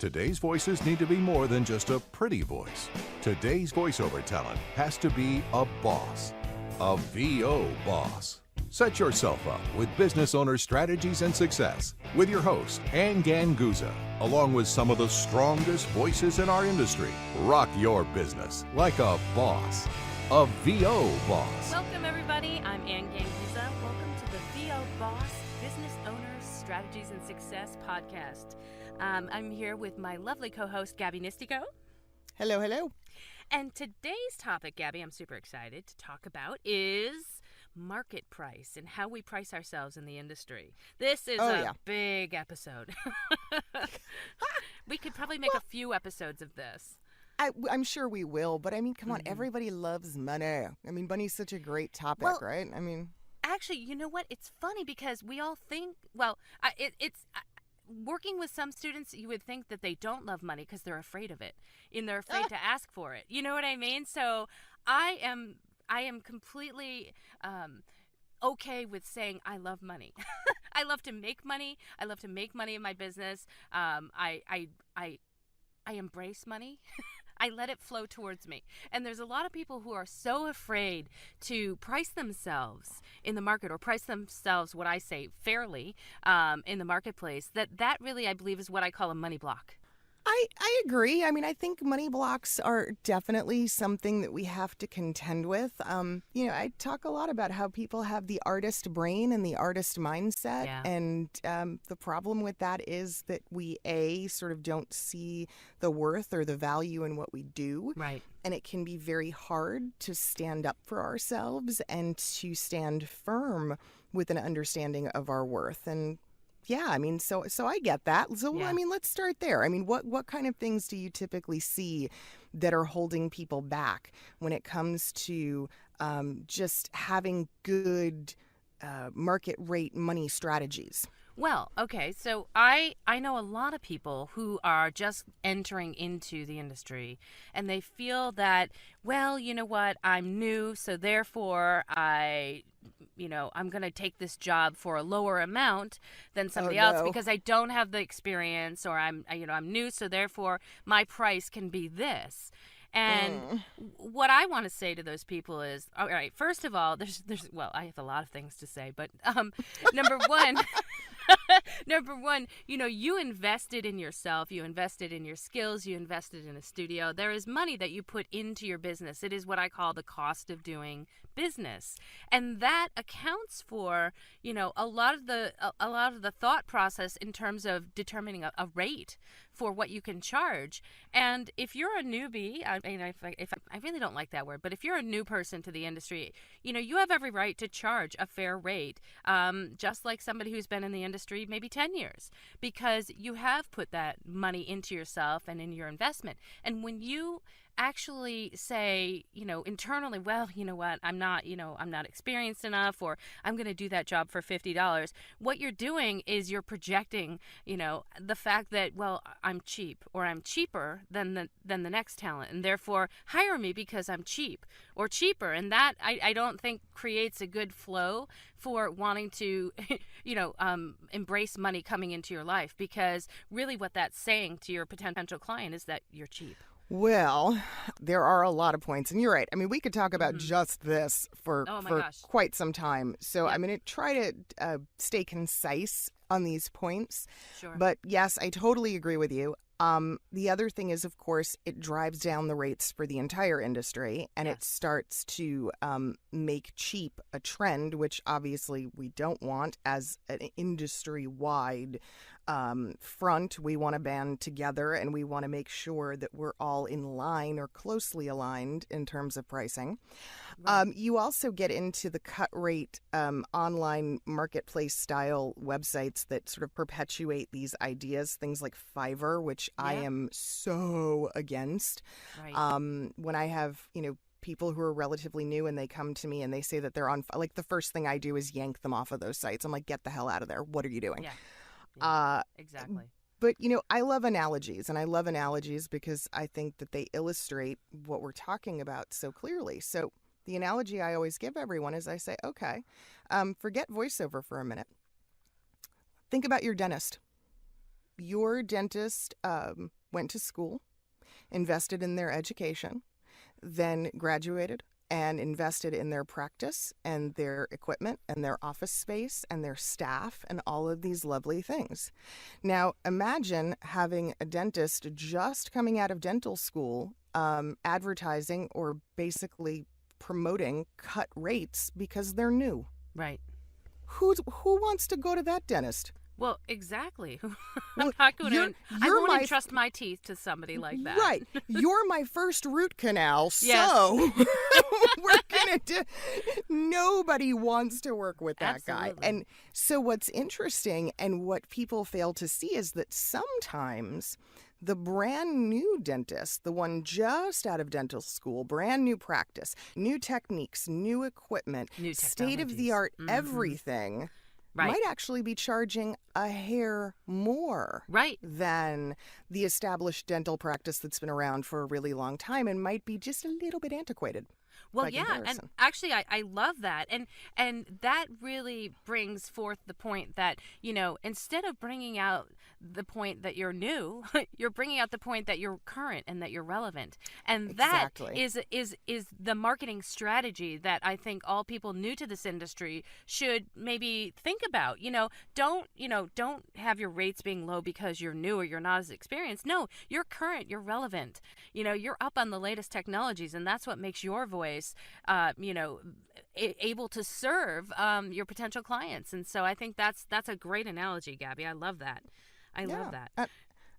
Today's voices need to be more than just a pretty voice. Today's voiceover talent has to be a boss, a VO boss. Set yourself up with business owner strategies and success with your host, Ganguzza, along with some of the strongest voices in our industry. Rock your business like a boss, a VO boss. Welcome, everybody. I'm Ganguzza. Welcome to the VO Boss Business Owners Strategies and Success podcast. I'm here with my lovely co-host, Gabby Nistico. Hello, hello. And today's topic, Gabby, I'm super excited to talk about is market price and how we price ourselves in the industry. This is big episode. We could probably make a few episodes of this. I'm sure we will, but I mean, come on, everybody loves money. I mean, money's such a great topic, right? I mean, actually, you know what? It's funny because we all think, working with some students, you would think that they don't love money because they're afraid of it, and they're afraid to ask for it. You know what I mean? So I am completely okay with saying I love money. I love to make money. I love to make money in my business. I embrace money. I let it flow towards me. And there's a lot of people who are so afraid to price themselves in the market or price themselves, what I say, fairly in the marketplace, that really, I believe, is what I call a money block. I agree. I mean, I think money blocks are definitely something that we have to contend with. I talk a lot about how people have the artist brain and the artist mindset. Yeah. And the problem with that is that we, sort of don't see the worth or the value in what we do. Right. And it can be very hard to stand up for ourselves and to stand firm with an understanding of our worth. And yeah, I mean, so I get that. So, yeah. I mean, let's start there. I mean, what kind of things do you typically see that are holding people back when it comes to just having good market rate money strategies? Well, okay, so I know a lot of people who are just entering into the industry, and they feel that, well, you know what, I'm new, so therefore I'm going to take this job for a lower amount than somebody else because I don't have the experience, or I'm new, so therefore my price can be this. And what I want to say to those people is, all right, first of all, I have a lot of things to say, but number one, you invested in yourself, you invested in your skills, you invested in a studio. There is money that you put into your business. It is what I call the cost of doing business. And that accounts for, a lot of the thought process in terms of determining a rate for what you can charge. And if you're a newbie, I really don't like that word, but if you're a new person to the industry, you have every right to charge a fair rate, just like somebody who's been in the industry maybe 10 years, because you have put that money into yourself and in your investment. And when you actually say, internally, well, you know what, I'm not experienced enough, or I'm going to do that job for $50. What you're doing is you're projecting, the fact that, well, I'm cheap, or I'm cheaper than the next talent, and therefore hire me because I'm cheap or cheaper. And that I don't think creates a good flow for wanting to, embrace money coming into your life, because really what that's saying to your potential client is that you're cheap. Well, there are a lot of points, and you're right. I mean, we could talk about just this for quite some time. So I'm going to try to stay concise on these points. Sure. But yes, I totally agree with you. The other thing is, of course, it drives down the rates for the entire industry, and it starts to make cheap a trend, which obviously we don't want as an industry-wide front. We want to band together, and we want to make sure that we're all in line or closely aligned in terms of pricing. Right. You also get into the cut rate online marketplace style websites that sort of perpetuate these ideas, things like Fiverr, which I am so against. Right. When I have, people who are relatively new and they come to me and they say that they're on, like, the first thing I do is yank them off of those sites. I'm like, get the hell out of there. What are you doing? Yeah, exactly. But, I love analogies, and I love analogies because I think that they illustrate what we're talking about so clearly. So the analogy I always give everyone is I say, okay, forget voiceover for a minute. Think about your dentist. your dentist went to school, invested in their education, then graduated and invested in their practice and their equipment and their office space and their staff and all of these lovely things. Now, imagine having a dentist just coming out of dental school advertising or basically promoting cut rates because they're new. Right. Who wants to go to that dentist? Well, exactly. Well, I'm not going to. I you're won't my entrust my teeth to somebody like that. Right. You're my first root canal, Yes. so we're going to do. Nobody wants to work with that Absolutely. guy. And so what's interesting and what people fail to see is that sometimes the brand new dentist, the one just out of dental school, brand new practice, new techniques, new equipment, New state-of-the-art everything, Right. might actually be charging a hair more Right. than the established dental practice that's been around for a really long time and might be just a little bit antiquated. Well, by yeah, and comparison. actually, I love that, and that really brings forth the point that, you know, instead of bringing out the point that you're new, you're bringing out the point that you're current and that you're relevant, and Exactly. that is the marketing strategy that I think all people new to this industry should maybe think about. Don't have your rates being low because you're new or you're not as experienced. No, you're current, you're relevant. You're up on the latest technologies, and that's what makes your voice able to serve your potential clients. And so I think that's a great analogy, Gabby. I love that. I love that.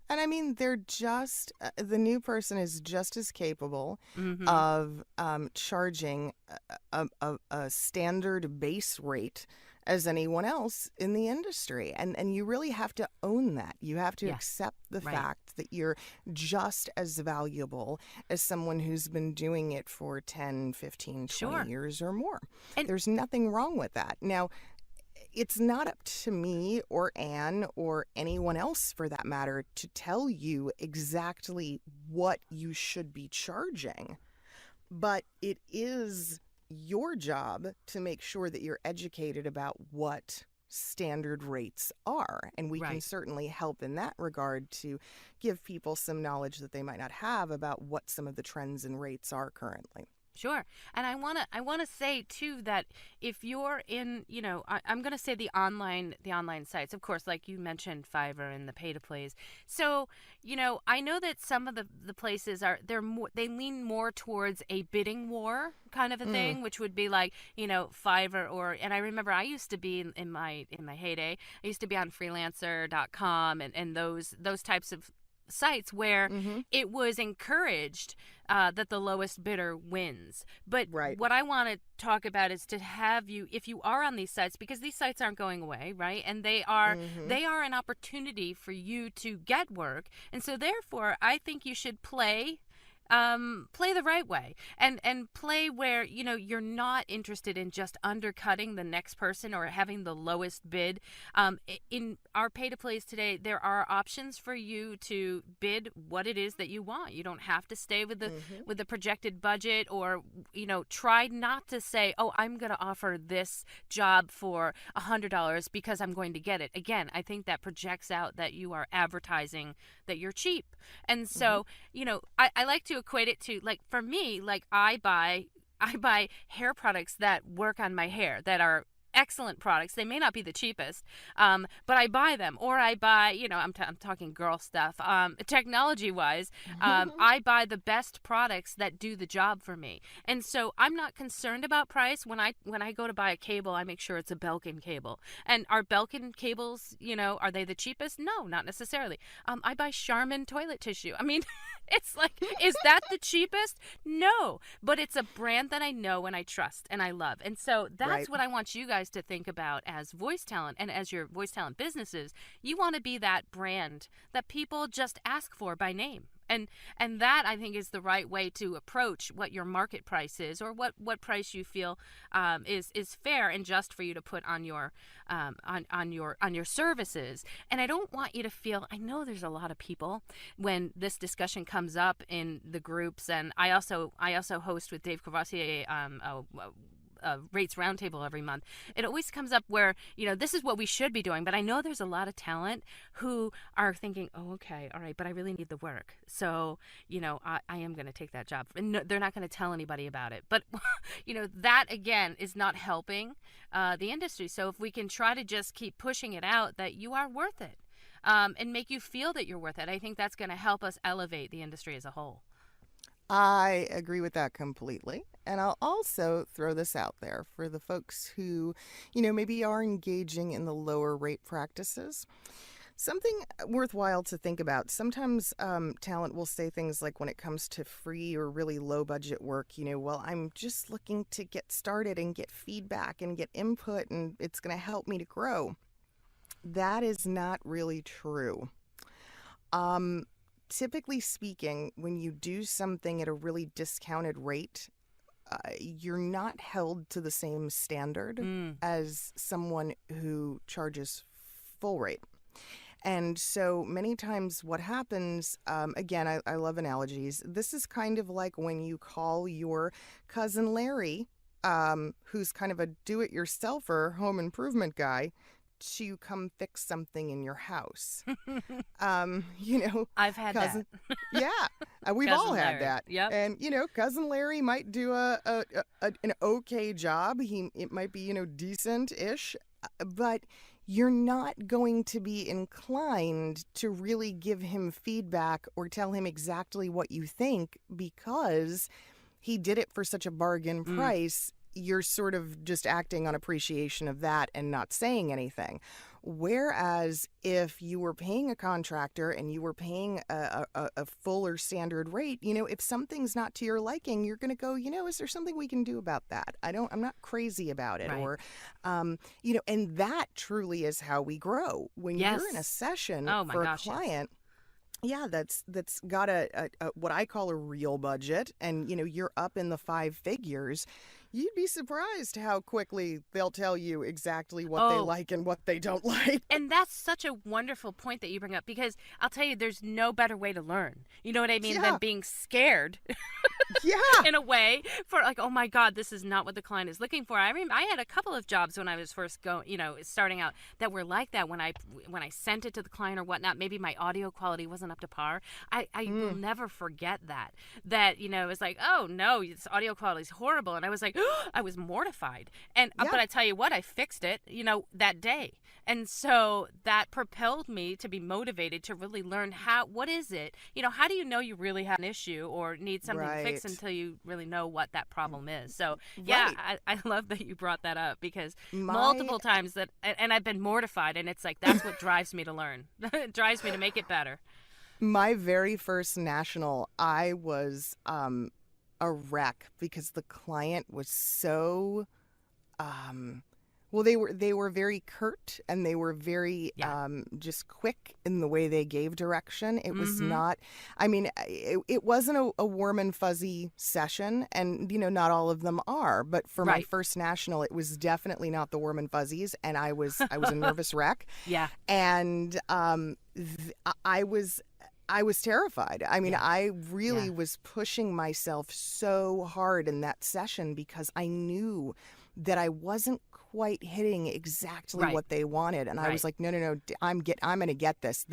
And I mean, they're just, the new person is just as capable Mm-hmm. of charging a standard base rate as anyone else in the industry. And you really have to own that. You have to Yeah. accept the Right. fact that you're just as valuable as someone who's been doing it for 10, 15, 20 Sure. years or more. And- There's nothing wrong with that. Now, it's not up to me or Anne or anyone else for that matter to tell you exactly what you should be charging, but it is your job to make sure that you're educated about what standard rates are. And we can Right. certainly help in that regard to give people some knowledge that they might not have about what some of the trends and rates are currently. Sure. And I want to say too that if you're in, I'm going to say the online sites, of course, like you mentioned, Fiverr and the pay to plays. So, I know that some of the places they lean more towards a bidding war kind of a thing, which would be like, Fiverr and I remember I used to be in my heyday, I used to be on freelancer.com and those types of sites where it was encouraged that the lowest bidder wins. But Right. what I want to talk about is to have you, if you are on these sites, because these sites aren't going away, right? And they are an opportunity for you to get work. And so therefore, I think you should play the right way and play where, you're not interested in just undercutting the next person or having the lowest bid. In our pay to plays today, there are options for you to bid what it is that you want. You don't have to stay with the projected budget or, try not to say, oh, I'm going to offer this job for $100 because I'm going to get it. Again, I think that projects out that you are advertising that you're cheap. And so, I like to equate it to, like, for me, like I buy hair products that work on my hair, that are excellent products. They may not be the cheapest, but I buy them. Or I buy, I'm talking girl stuff, technology wise, I buy the best products that do the job for me. And so I'm not concerned about price. When I go to buy a cable, I make sure it's a Belkin cable. And are Belkin cables, are they the cheapest? No, not necessarily. I buy Charmin toilet tissue. I mean, it's like, is that the cheapest? No, but it's a brand that I know and I trust and I love. And so that's Right. what I want you guys to think about as voice talent and as your voice talent businesses. You want to be that brand that people just ask for by name. And that, I think, is the right way to approach what your market price is, or what price you feel is fair and just for you to put on your services. And I don't want you to feel, I know there's a lot of people when this discussion comes up in the groups, and I also host with Dave Courvoisier rates roundtable every month, it always comes up where, this is what we should be doing. But I know there's a lot of talent who are thinking, oh, okay, all right, but I really need the work. So, I am going to take that job. And no, they're not going to tell anybody about it. But, that, again, is not helping the industry. So if we can try to just keep pushing it out that you are worth it, and make you feel that you're worth it, I think that's going to help us elevate the industry as a whole. I agree with that completely. And I'll also throw this out there for the folks who, maybe are engaging in the lower rate practices. Something worthwhile to think about. Sometimes talent will say things like, when it comes to free or really low budget work, well, I'm just looking to get started and get feedback and get input, and it's going to help me to grow. That is not really true. Typically speaking, when you do something at a really discounted rate, you're not held to the same standard as someone who charges full rate. And so many times what happens, again, I love analogies. This is kind of like when you call your cousin Larry, who's kind of a do-it-yourselfer home improvement guy, to come fix something in your house. I've had cousin, that. Yeah, we've Cousin all had Larry. that. Yep. And cousin Larry might do an okay job. It might be decent-ish, but you're not going to be inclined to really give him feedback or tell him exactly what you think because he did it for such a bargain price. You're sort of just acting on appreciation of that and not saying anything. Whereas if you were paying a contractor and you were paying a fuller standard rate, if something's not to your liking, you're going to go, is there something we can do about that? I'm not crazy about it. Right. Or, and that truly is how we grow. When you're in a session for a client, yeah, that's got a what I call a real budget, and you're up in the 5 figures. You'd be surprised how quickly they'll tell you exactly what they like and what they don't like. And that's such a wonderful point that you bring up, because I'll tell you, there's no better way to learn. You know what I mean? Than being scared. In a way, for like, oh my God, this is not what the client is looking for. I had a couple of jobs when I was first starting out that were like that. When I sent it to the client or whatnot, maybe my audio quality wasn't up to par. I will never forget that. It was like, oh no, this audio quality is horrible. And I was like, I was mortified. And but I tell you what, I fixed it, that day. And so that propelled me to be motivated to really learn what is it? How do you know you really have an issue or need something fixed until you really know what that problem is? So I love that you brought that up, because multiple times and I've been mortified, and it's like, that's what drives me to learn. It drives me to make it better. My very first national, I was a wreck because the client was so they were very curt, and they were very just quick in the way they gave direction. It was not, it wasn't a warm and fuzzy session, and not all of them are, but for my first national, it was definitely not the warm and fuzzies, and I was a nervous wreck. Yeah. And I was terrified. I really was pushing myself so hard in that session because I knew that I wasn't quite hitting exactly what they wanted. And I was like, no, I'm going to get this.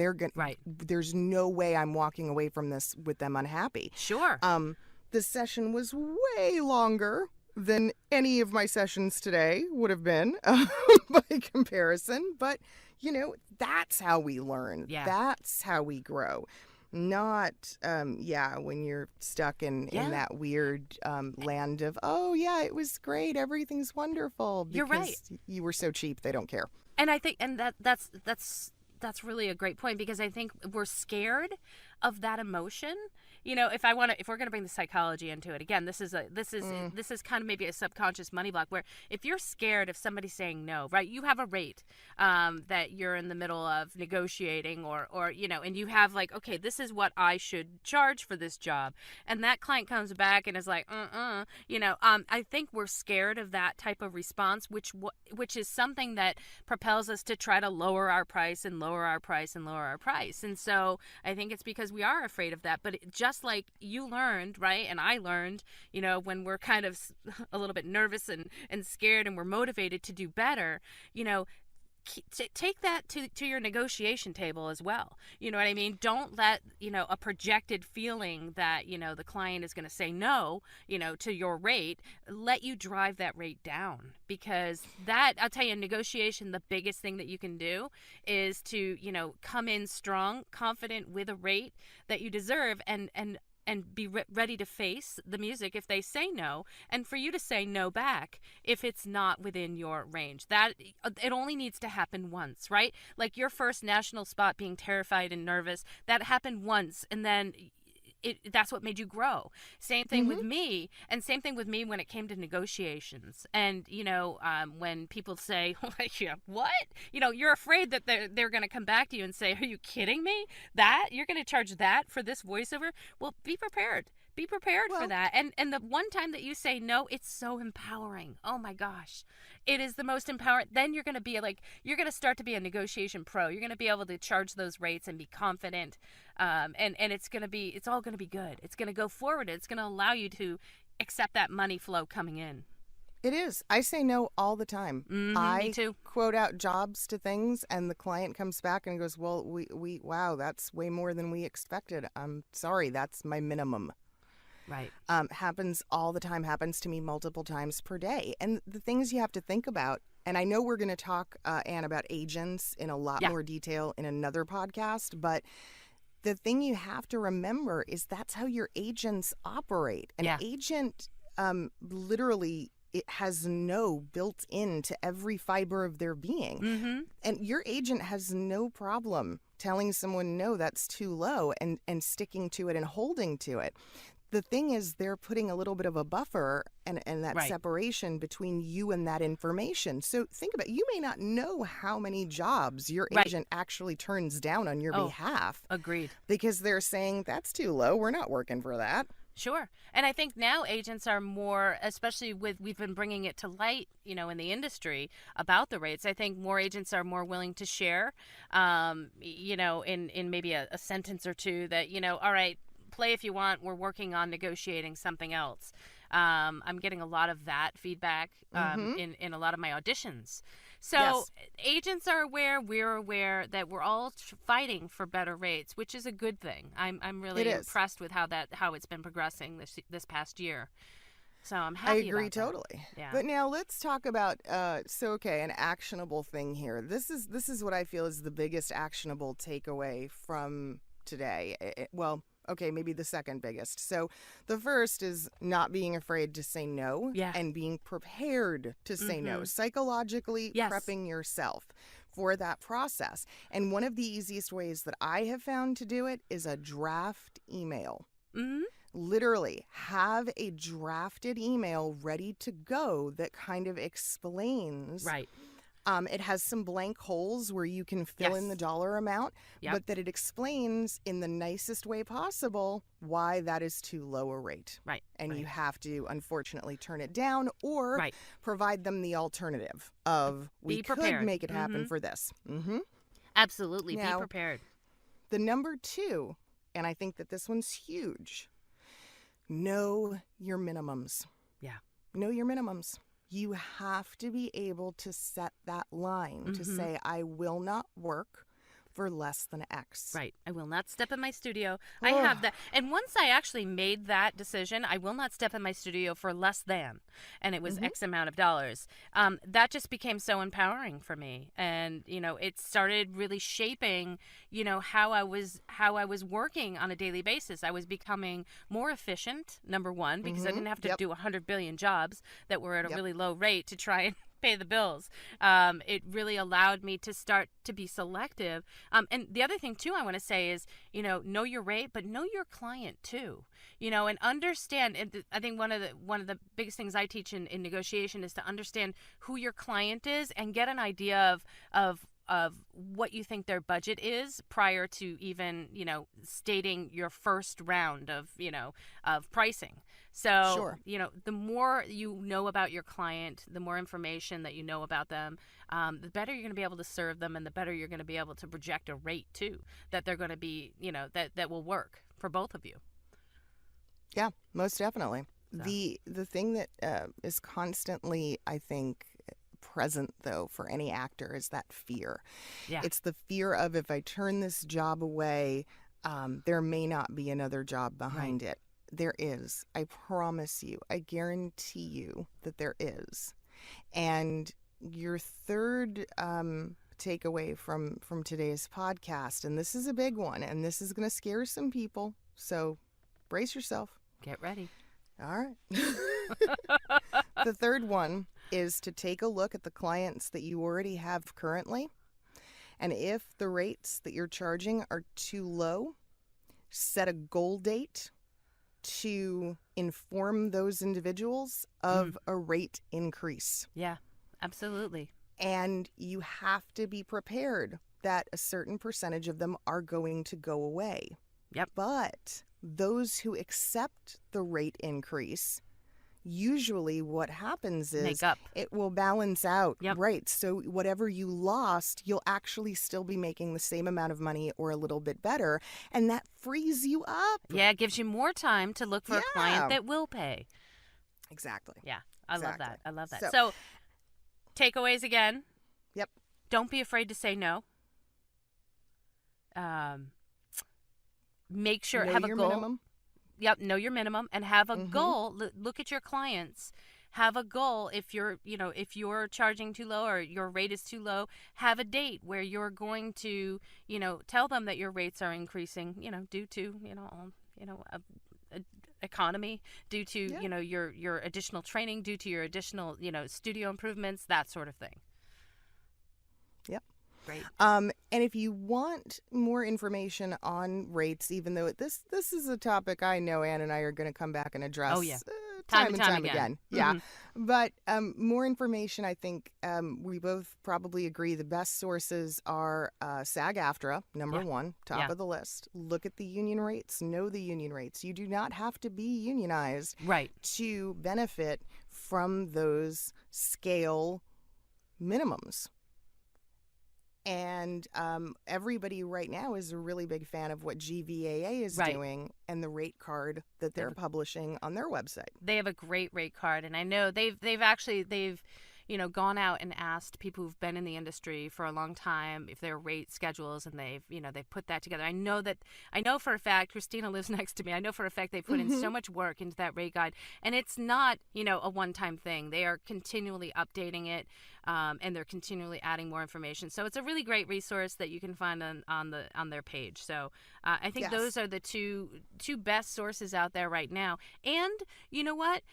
There's no way I'm walking away from this with them unhappy. Sure. The session was way longer than any of my sessions today would have been by comparison. But, that's how we learn. Yeah. That's how we grow. Not, when you're stuck in that weird land of, it was great, everything's wonderful. Because you're right. You were so cheap, they don't care. And I think, that's really a great point, because I think we're scared of that emotion. If we're going to bring the psychology into it, again, this is kind of maybe a subconscious money block, where if you're scared of somebody saying no, right, you have a rate that you're in the middle of negotiating or and you have like, okay, this is what I should charge for this job, and that client comes back and is like, I think we're scared of that type of response, which is something that propels us to try to lower our price and lower our price and lower our price. And so I think it's because because we are afraid of that. But just like you learned, right, and I learned, when we're kind of a little bit nervous and scared and we're motivated to do better, take that to your negotiation table as well. You know what I mean? Don't let, a projected feeling that, the client is going to say no, to your rate, let you drive that rate down. Because that, I'll tell you, in negotiation, the biggest thing that you can do is to, come in strong, confident with a rate that you deserve, and be ready to face the music if they say no, and for you to say no back if it's not within your range. That it only needs to happen once, right? Like your first national spot, being terrified and nervous, that happened once, and then that's what made you grow. Same thing with me, and same thing with me when it came to negotiations. And when people say, what? You're afraid that they're going to come back to you and say, are you kidding me? That you're going to charge that for this voiceover? Well, be prepared. Be prepared for that. And the one time that you say no, it's so empowering. Oh my gosh. It is the most empowering. Then you're going to be you're going to start to be a negotiation pro. You're going to be able to charge those rates and be confident. And it's all going to be good. It's going to go forward. It's going to allow you to accept that money flow coming in. It is. I say no all the time. Me too. Quote out jobs to things, and the client comes back and goes, well, wow, that's way more than we expected. I'm sorry, that's my minimum. Right. Happens all the time, happens to me multiple times per day. And the things you have to think about, and I know we're going to talk, Anne, about agents in a lot more detail in another podcast, but the thing you have to remember is that's how your agents operate. An agent literally, it has no built into every fiber of their being. And your agent has no problem telling someone, no, that's too low, and sticking to it and holding to it. The thing is, they're putting a little bit of a buffer and that separation between you and that information. So think about it. You may not know how many jobs your agent actually turns down on your behalf. Agreed. Because they're saying, that's too low. We're not working for that. Sure. And I think now agents are more, especially we've been bringing it to light, in the industry about the rates. I think more agents are more willing to share, in maybe a sentence or two that, all right, play if you want. We're working on negotiating something else. I'm getting a lot of that feedback in a lot of my auditions. So agents are aware, we're aware that we're all fighting for better rates, which is a good thing. I'm really impressed with how it's been progressing this past year. So I'm happy. I agree about that. totally. Yeah. But now let's talk about an actionable thing here. This is what I feel is the biggest actionable takeaway from today. Maybe the second biggest. So the first is not being afraid to say no and being prepared to say no. Psychologically prepping yourself for that process. And one of the easiest ways that I have found to do it is a draft email. Literally have a drafted email ready to go that kind of explains. Right. It has some blank holes where you can fill in the dollar amount, but that it explains in the nicest way possible why that is too low a rate. Right. And you have to, unfortunately, turn it down or provide them the alternative of we could make it happen for this. Absolutely. Now, be prepared. The number 2, and I think that this one's huge, know your minimums. Yeah. Know your minimums. You have to be able to set that line to say, I will not work for less than X. Right. I will not step in my studio. I have that. And once I actually made that decision, I will not step in my studio for less than, and it was X amount of dollars. That just became so empowering for me. And, it started really shaping, how I was working on a daily basis. I was becoming more efficient, number one, because I didn't have to do 100 billion jobs that were at a really low rate to try and pay the bills. It really allowed me to start to be selective. And the other thing too I want to say is, know your rate, but know your client too. And understand. And I think one of the biggest things I teach in negotiation is to understand who your client is and get an idea of of what you think their budget is prior to even, stating your first round of, of pricing. So, Sure. The more you know about your client, the more information that you know about them, the better you're going to be able to serve them, and the better you're going to be able to project a rate too that they're going to be, that will work for both of you. Yeah, most definitely. So. The thing that is constantly, I think, present though for any actor is that fear. Yeah. It's the fear of, if I turn this job away, there may not be another job behind it. There is. I promise you. I guarantee you that there is. And your third takeaway from today's podcast, and this is a big one, and this is going to scare some people, so brace yourself. Get ready. All right. The third one is to take a look at the clients that you already have currently. And if the rates that you're charging are too low, set a goal date to inform those individuals of a rate increase. Yeah, absolutely. And you have to be prepared that a certain percentage of them are going to go away. Yep. But those who accept the rate increase, usually what happens is Make up. it will balance out. Yep. Right. So whatever you lost, you'll actually still be making the same amount of money or a little bit better. And that frees you up. Yeah, it gives you more time to look for a client that will pay. Exactly. Yeah, I love that. I love that. So So takeaways again. Yep. Don't be afraid to say no. Make sure, know have a your goal. minimum. Yep, know your minimum and have a goal. Look at your clients. Have a goal. If you're charging too low or your rate is too low, have a date where you're going to, tell them that your rates are increasing, due to, economy, due to, your additional training, due to your additional, studio improvements, that sort of thing. Yep. Great. And if you want more information on rates, even though this is a topic I know Ann and I are going to come back and address time and time again. Yeah. But more information, I think we both probably agree the best sources are SAG-AFTRA, number one, top of the list. Look at the union rates. Know the union rates. You do not have to be unionized to benefit from those scale minimums. And everybody right now is a really big fan of what GVAA is doing and the rate card that they're publishing on their website. They have a great rate card, and I know they've gone out and asked people who've been in the industry for a long time if their rate schedules, and they've put that together. I know for a fact, Christina lives next to me. I know for a fact they put in so much work into that rate guide, and it's not, a one-time thing. They are continually updating it, and they're continually adding more information. So it's a really great resource that you can find on their page. So I think those are the two best sources out there right now. And you know what?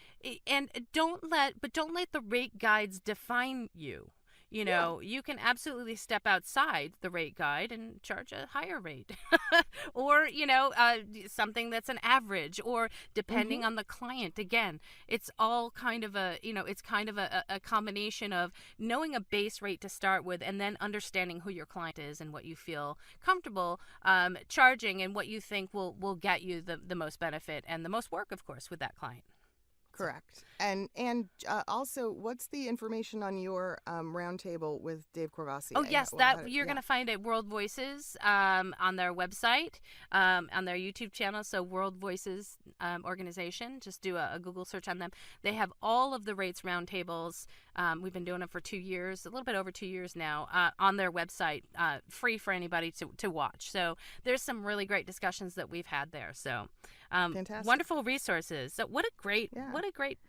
And don't let the rate guides define you. You can absolutely step outside the rate guide and charge a higher rate or, something that's an average, or depending on the client. Again, it's all kind of a combination of knowing a base rate to start with, and then understanding who your client is and what you feel comfortable charging, and what you think will get you the most benefit and the most work, of course, with that client. Correct. And also, what's the information on your roundtable with Dave Corvasi? Oh, yes, you're going to find it World Voices on their website, on their YouTube channel. So World Voices organization, just do a Google search on them. They have all of the rates roundtables. We've been doing them for 2 years, a little bit over 2 years now, on their website, free for anybody to watch. So there's some really great discussions that we've had there. So fantastic. Wonderful resources. So what a great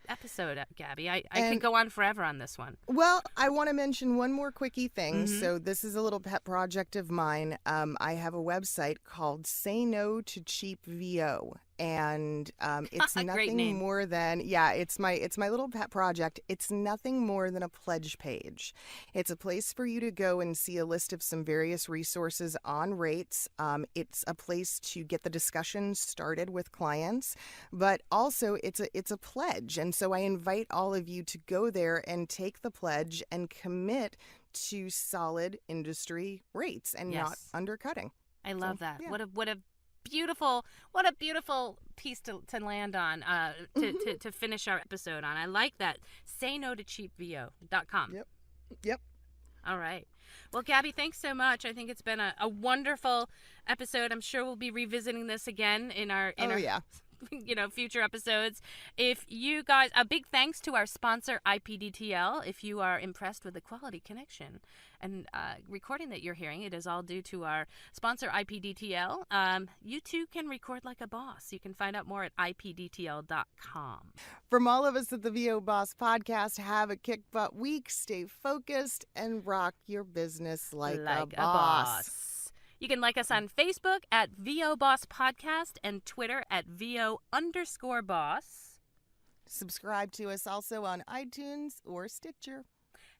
episode, Gabby. I could go on forever on this one. Well, I want to mention one more quickie thing. So this is a little pet project of mine. I have a website called Say No to Cheap VO. And it's nothing more than it's my little pet project. It's nothing more than a pledge page. It's a place for you to go and see a list of some various resources on rates. It's a place to get the discussion started with clients, but also it's a pledge. And so I invite all of you to go there and take the pledge and commit to solid industry rates and not Yes. undercutting. I love that. yeah. What a beautiful piece to land on to finish our episode on. I like that. Say no to cheapvo.com. Yep. All right. Well, Gabby, thanks so much. I think it's been a wonderful episode. I'm sure we'll be revisiting this again in our yeah. future episodes. If you guys, a big thanks to our sponsor IPDTL. If you are impressed with the quality connection and recording that you're hearing, it is all due to our sponsor IPDTL. You too can record like a boss. You can find out more at ipdtl.com. From all of us at the VO Boss Podcast, have a kick butt week, stay focused, and rock your business like a boss. You can like us on Facebook at VO Boss Podcast and Twitter at VO_boss. Subscribe to us also on iTunes or Stitcher.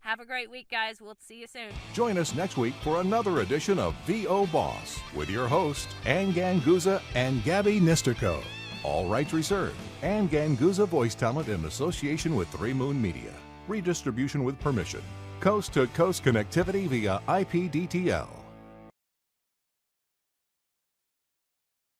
Have a great week, guys. We'll see you soon. Join us next week for another edition of VO Boss with your hosts, Ann Ganguzza and Gabby Nisterko. All rights reserved. Ann Ganguzza voice talent in association with 3 Moon Media. Redistribution with permission. Coast-to-coast connectivity via IPDTL.